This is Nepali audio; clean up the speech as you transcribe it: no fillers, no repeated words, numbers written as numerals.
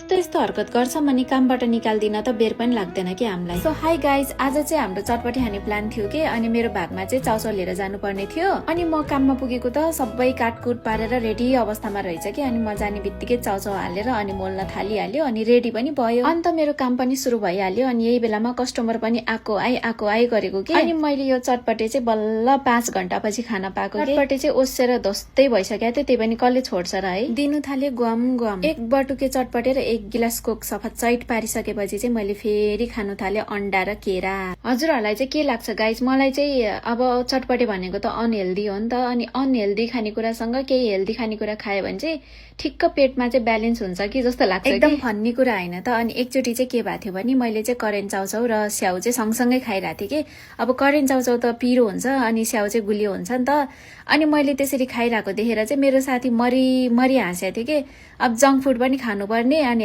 त यस्तो हरकत गर्छ मनी कामबाट निकाल्दिन त बेर पनि लाग्दैन कि हामीलाई। सो हाई गाइज, आज चाहिँ हाम्रो चटपटी खाने प्लान थियो कि अनि मेरो भागमा चाहिँ चाउचाउ लिएर जानुपर्ने थियो। अनि म काममा पुगेको त सबै काटकुट पारेर रेडी अवस्थामा रहेछ कि अनि म जाने बित्तिकै चाउचाउ हालेर अनि मोल्न थालिहाल्यो अनि रेडी पनि भयो। अन्त मेरो काम पनि सुरु भइहाल्यो अनि यही बेलामा कस्टमर पनि आएको आइ गरेको कि अनि मैले यो चटपटे चाहिँ बल्ल 5 घण्टा पछि खान पाएको। चटपटे चाहिँ ओसेर धस्तै भइसकेको थियो, त्यही पनि कसले छोड्छ र है। दिनु थाले गुम गुम एक बटुके चटपटे र एक गिलास कोक सफा चैट पारिसकेपछि चाहिँ मैले फेरि खानु थाले अन्डा र केरा। हजुरहरूलाई चाहिँ के लाग्छ गाइज? मलाई चाहिँ अब चटपटे भनेको त अनहेल्दी हो नि त, अनि अनहेल्दी खानेकुरासँग केही हेल्दी खानेकुरा खायो भने चाहिँ ठिक्क पेटमा चाहिँ ब्यालेन्स हुन्छ कि जस्तो लाग्छ। एकदम फन्नी कुरा होइन त। अनि एकचोटि चाहिँ के भएको थियो भने मैले चाहिँ करेन्ट चाउचाउ र स्याउ चाहिँ सँगसँगै खाइरहेको थिएँ कि। अब करेन्ट चाउचाउ त पिरो हुन्छ अनि स्याउ चाहिँ गुलियो हुन्छ नि त। अनि मैले त्यसरी खाइरहेको देखेर चाहिँ मेरो साथी मरी हाँसेको थियो कि अब जङ्क फुड पनि खानुपर्ने अनि